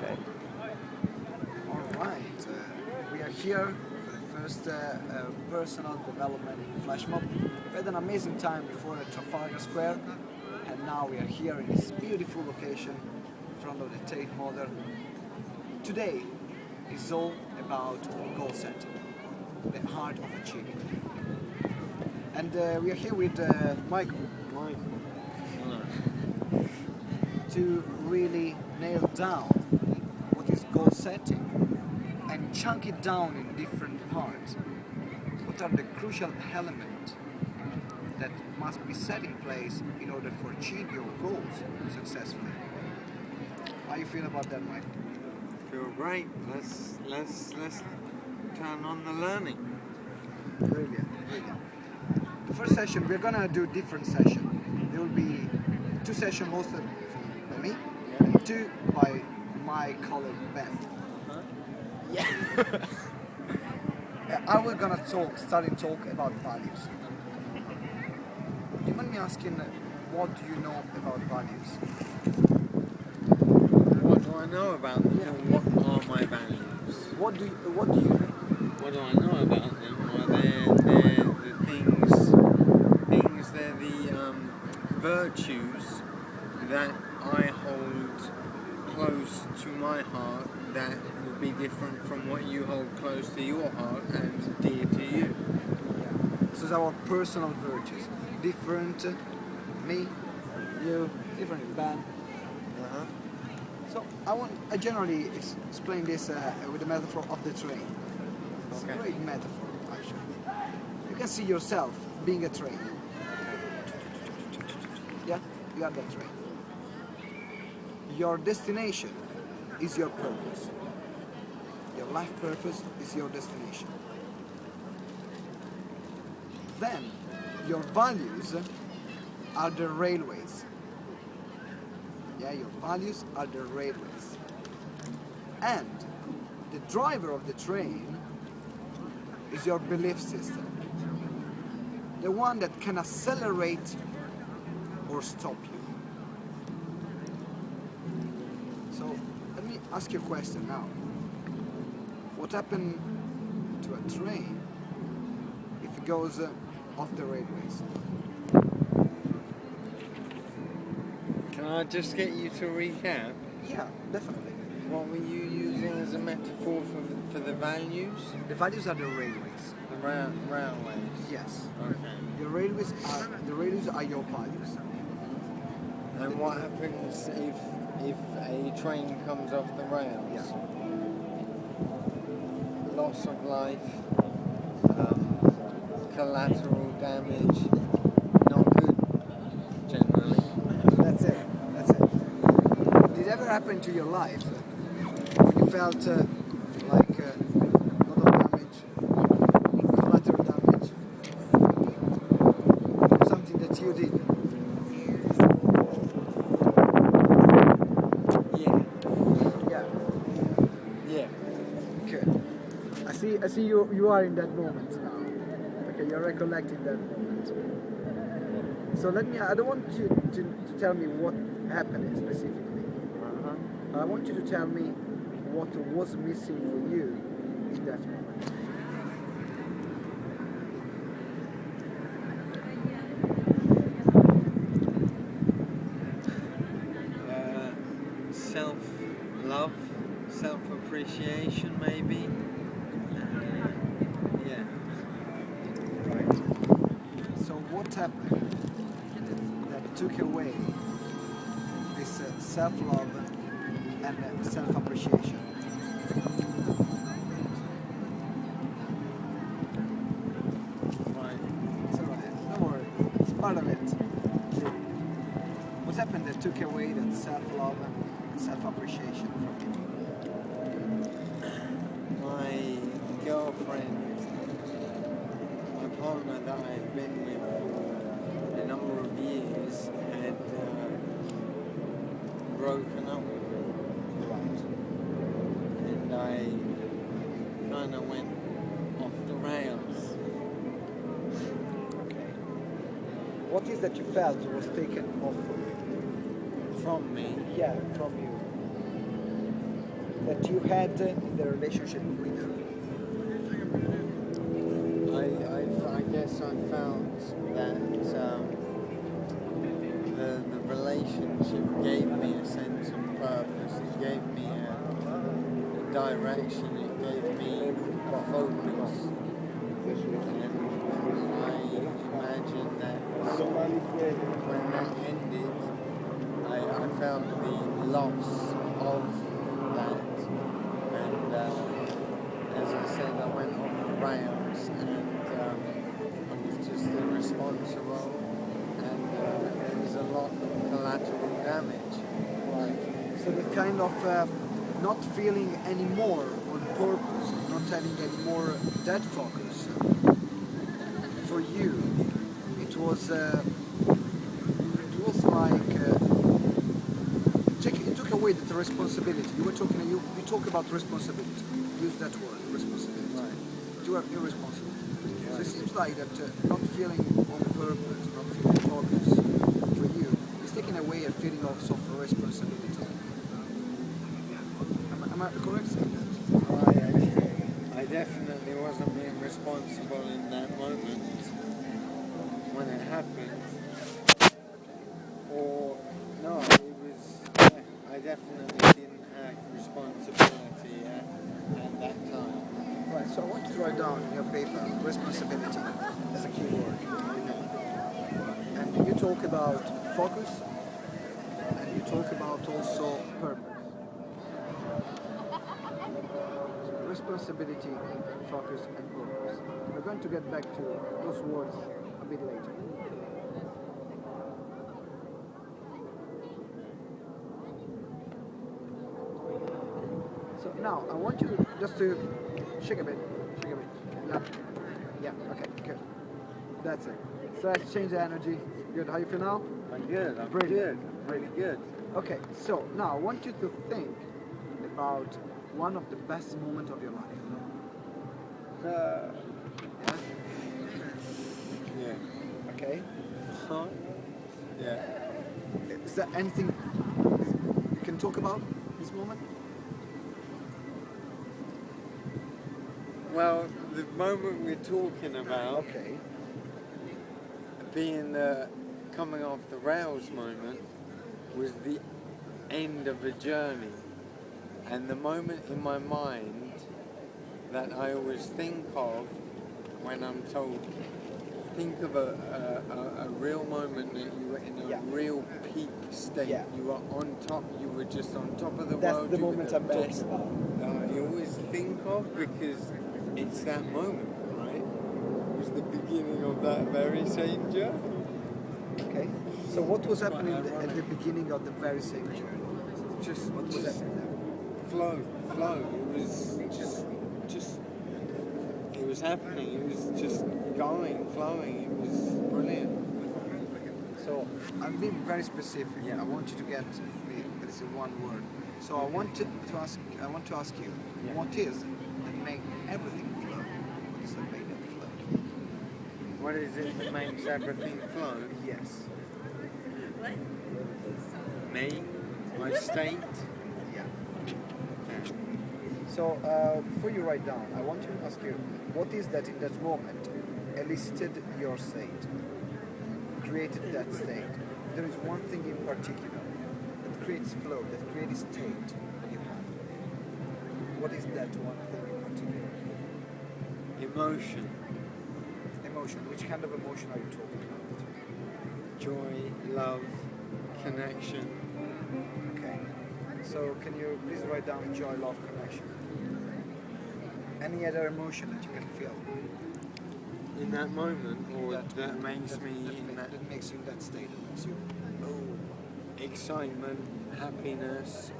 Okay. All right. We are here for the first personal development flash mob. We had an amazing time before at Trafalgar Square, and now we are here in this beautiful location in front of the Tate Modern. Today is all about goal setting, the art of achieving. And we are here with Michael to really nail down what is goal setting and chunk it down in different parts. What are the crucial elements that must be set in place in order to achieve your goals successfully? How you feel about that, Mike? Feel great. Let's turn on the learning. Brilliant. The first session, we're gonna do different session. There will be 2 sessions hosted by me and 2 by my colleague Ben. Yeah. I will gonna talk about values. Do you mind me asking, what do you know about values? What do I know about them? Yeah. What are my values? What do you know? What do I know about them? Well, they're the things. They're the virtues that I hold close to my heart. That would be different from what you hold close to your heart and dear to you. So it's our personal virtues. Different, me, you, different Ben. So I generally explain this with the metaphor of the train. It's a great metaphor, actually. You can see yourself being a train. Yeah, you are that train. Your destination is your purpose. Your life purpose is your destination. Then, your values are the railways. Yeah, your values are the railways. And the driver of the train is your belief system. The one that can accelerate or stop you. So, let me ask you a question now. What happens to a train if it goes off the railways? Can I just get you to recap? Yeah, definitely. What were you using as a metaphor for the values? The values are the railways. The railways. Yes. Okay. The railways are your values. And what happens if a train comes off the rails? Yeah. Loss of life, collateral damage, not good generally. That's it. Did it ever happen to your life when you felt like a lot of damage, collateral damage, from something that you did? Yeah. Okay. I see you are in that moment now. Okay, you're recollecting that moment. So I don't want you to tell me what happened specifically. I want you to tell me what was missing for you in that moment. Self-love, self-appreciation maybe. Yeah. Right. So what happened that took away this self-love and self-appreciation? Right. It's alright, don't worry, it's part of it. What happened that took away that self-love and self-appreciation from you? My girlfriend, my partner that I've been with for a number of years, had broken up with me. Right. And I kind of went off the rails. Okay. What is that you felt was taken off from you? From me. Yeah, from you. that you had in the relationship with her? I guess I felt that the relationship gave me a sense of purpose. It gave me a direction. It gave me a focus. And I imagine that when that ended, I felt the loss of that. And as I said, I went off the rails and I was just irresponsible. And there was a lot of collateral damage. Right. So the kind of not feeling anymore on purpose, not having any more that focus. For you, it was like it took away the responsibility. You talk about responsibility. Use that word, responsibility. Right. You are irresponsible. So it seems like that not feeling on purpose, not feeling focus for you is taking away a feeling of responsibility. Am I correct saying that? I definitely wasn't being responsible in that moment when it happened. Or no, it was. I definitely didn't have responsibility at that time. Right, so I want you to write down in your paper responsibility as a key word. And you talk about focus and you talk about also purpose. Responsibility, focus and purpose. We're going to get back to those words a bit later. So now I want you just to shake a bit. Yeah. Yeah, okay, good. That's it. So let's change the energy. Good. How you feel now? I'm good. I'm Brilliant. good. Really good. Okay, so now I want you to think about one of the best moments of your life. Yeah. Okay? Huh? Yeah. Is there anything you can talk about this moment? Well, the moment we're talking about Okay. being the coming off the rails moment was the end of a journey. And the moment in my mind that I always think of when I'm told, think of a real moment that you were in a real peak state. Yeah. You were on top, you were just on top of the That's world. the you were moment the I'm best. talking about. You always think of because it's that moment, right? It was the beginning of that very same journey. Okay. So what was Quite happening at ironic. the beginning of the very same journey? Just What was happening there? flow. It was just. It was happening. It was just going, flowing. It was brilliant. So I'm being very specific. Yeah. I want you to get me. This is one word. So I want to ask. I want to ask you, what is that make everything flow? What is that make it flow? What is it that makes everything flow? Yes. Me, my state. Yeah. So before you write down, I want to ask you, what is that in that moment elicited your state, created that state? There is one thing in particular that creates flow, that creates state that you have. What is that one thing in particular? Emotion, Emotion. Which kind of emotion are you talking about? joy, love, connection. Okay. So can you please write down joy, love, connection? Any other emotion that you can feel In that moment, or that makes me in that that makes you in that state, that makes you excitement, happiness,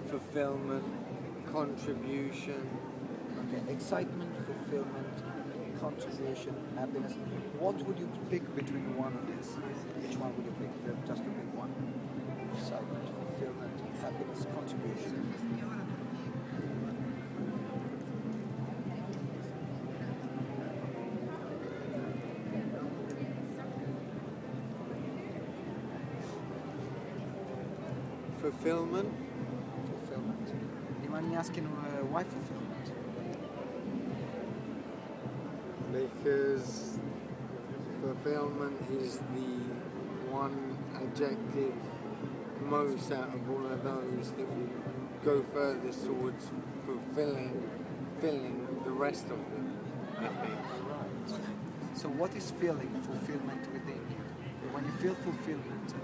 fulfillment, contribution. okay, excitement, fulfillment, contribution, happiness. What would you pick between one of these? Which one would you pick? If you have just to pick one. Excitement, fulfillment, happiness, contribution. Fulfillment. Fulfillment. mind me asking why fulfillment? Because fulfillment is the one adjective most out of all of those that will go furthest towards filling the rest of them, I think. So what is feeling fulfillment within you? When you feel fulfillment,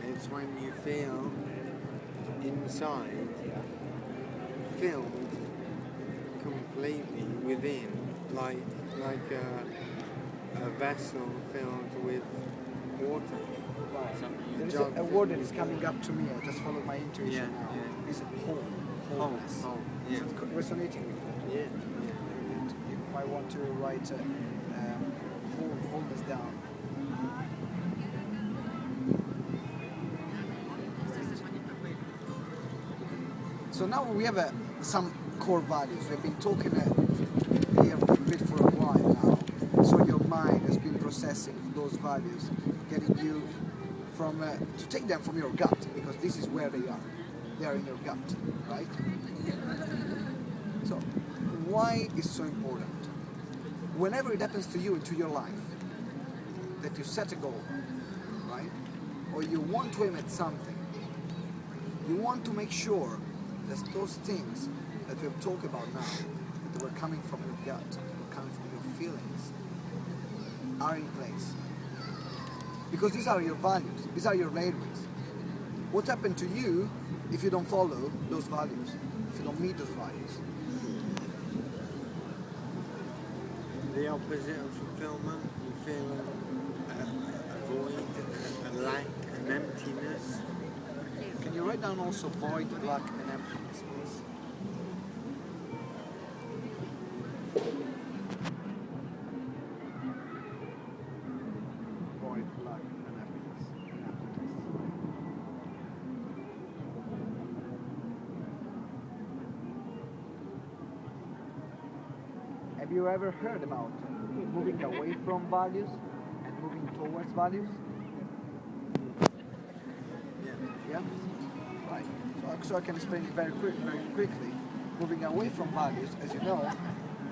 It's when you feel inside filled completely within, like a vessel filled with water. Something there is jug a word that is coming up to me. I just follow my intuition Yeah, now. yeah. Is whole, wholeness. Yeah. Is it resonating with you? Yeah. You might want to write wholeness down. So now we have some core values. We've been talking here a bit for a while now. So your mind has been processing those values, getting you from to take them from your gut, because this is where they are. They are in your gut, right? So why is so important? Whenever it happens to you into your life, that you set a goal, right? Or you want to aim at something, you want to make sure that those things that we've talked about now, that were coming from your gut, were coming from your feelings, are in place. Because these are your values, these are your railways. What happened to you if you don't follow those values, if you don't meet those values? The opposite of fulfillment, you feel a void, a lack, an emptiness. Can you write down also void, lack, and emptiness, please? Void, lack, and emptiness. Have you ever heard about moving away from values and moving towards values? Yeah. Yeah? Right. So I can explain it very quickly. Moving away from values, as you know,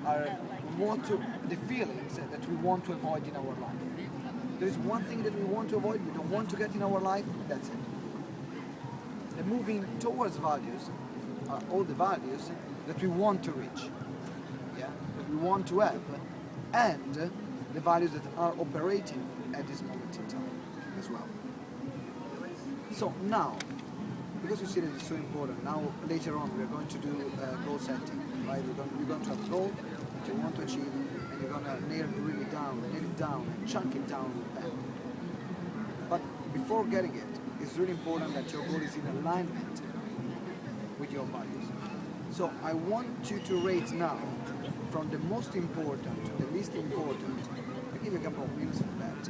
are the feelings that we want to avoid in our life. There is one thing that we want to avoid, we don't want to get in our life, that's it. The moving towards values are all the values that we want to reach, yeah, that we want to have, and the values that are operating at this moment in time as well. So now, because you see that it's so important, now later on we're going to do goal setting, right? We're going to have a goal that you want to achieve, and you're going to nail it down, and chunk it down with pen. But before getting it, it's really important that your goal is in alignment with your values. So I want you to rate now, from the most important to the least important. I'll give you a couple of minutes for that.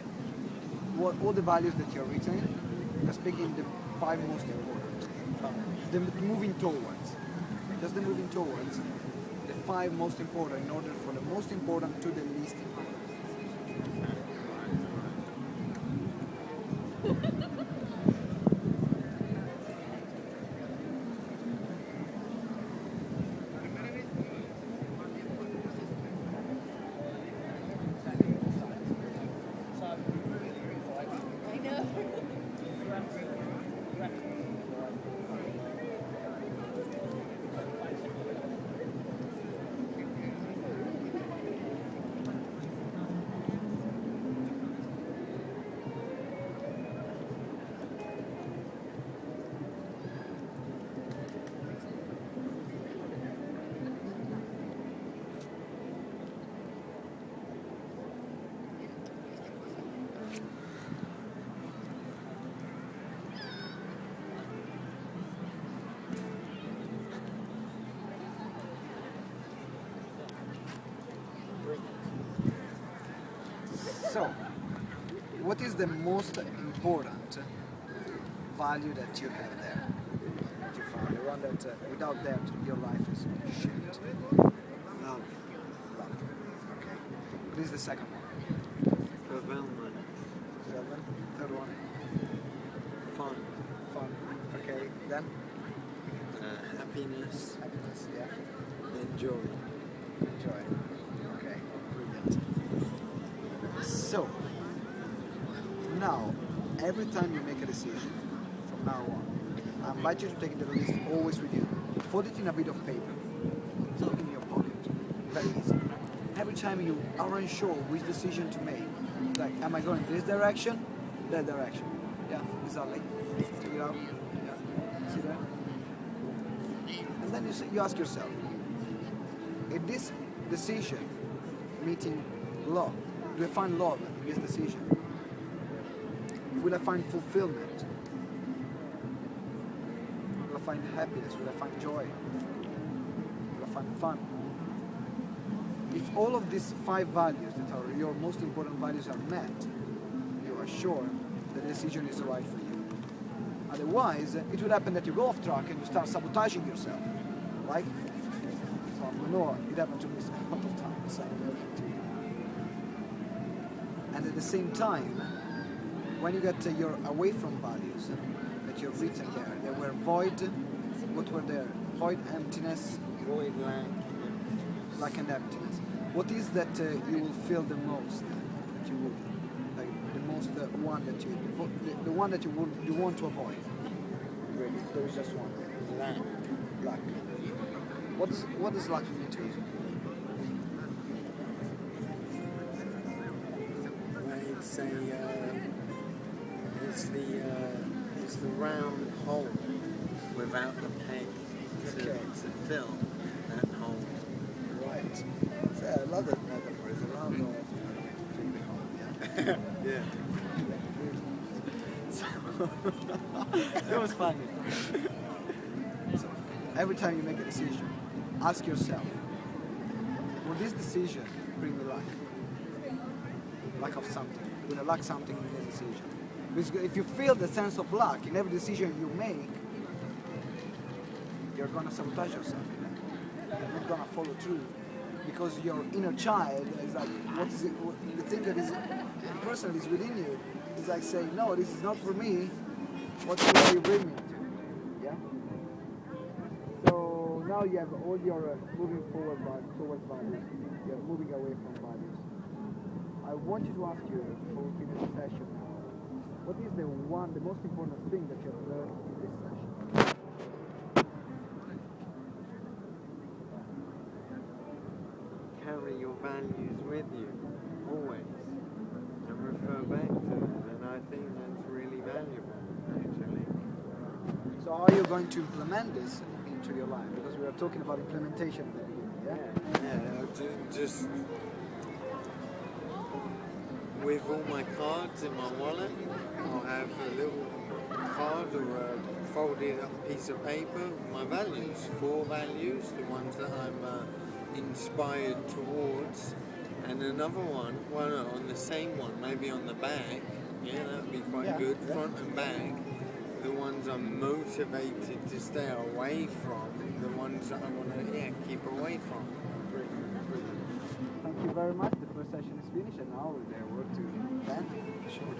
All the values that you're written, just picking the 5 most important. The moving towards, just the moving towards, the 5 most important in order for the most important to the least important. So, what is the most important value that you have there? That you found, the one that without that your life is shit. Love, Love. Okay. What is the second one? fulfillment, Fulfillment. Third one. fun, Fun. Okay. Then happiness, happiness. Enjoy. Enjoy. Okay, brilliant. So, now, every time you make a decision, from now on, I invite you to take the list always with you. Fold it in a bit of paper. Stick it in your pocket. Very easy. Every time you are unsure which decision to make, like, am I going this direction, that direction? Yeah, exactly. Check it out. Yeah. See that? And then you ask yourself, is this decision meeting law? Do I find love in this decision? Will I find fulfillment? Will I find happiness? Will I find joy? Will I find fun? If all of these 5 values that are your most important values are met, you are sure that the decision is right for you. Otherwise, it will happen that you go off track and you start sabotaging yourself, right? So I know it happened to me a couple of times. And at the same time, when you get your away from values that you've written there, they were void. What were there? Void, emptiness, Void, lack and emptiness. What is that you will feel the most? That you would, like the most one that you, the one that you want to avoid. Really, if there is just one. Lack. Lack. What does lack mean to you? It's the round hole without the peg to fill that hole. Right. So, I love that metaphor. It's a round hole. Yeah. Yeah. So, it was funny. So, every time you make a decision, ask yourself, will this decision bring me luck? Lack of something. Will I lack something in this decision? Because if you feel the sense of luck in every decision you make, you're gonna sabotage yourself. You're not gonna follow through. Because your inner child is like, what is it? The thing that is, the person that is within you is like saying, no, this is not for me. What will you bring me to? Yeah. So now you have all your moving forward towards values. You're moving away from values. I want you to ask you before we finish the session. What is the most important thing that you have learned in this session? Carry your values with you, always, and refer back to them, and I think that's really valuable, actually. So how are you going to implement this into your life? Because we are talking about implementation at the beginning, Yeah, just with all my cards in my wallet, I'll have a little card or a folded up piece of paper with my values, 4 values, the ones that I'm inspired towards, and another one, well no, on the same one, maybe on the back, yeah, that would be quite good, front and back, the ones I'm motivated to stay away from, the ones that I want to keep away from. Thank you very much. The first session is finished and now we work to end. Sure.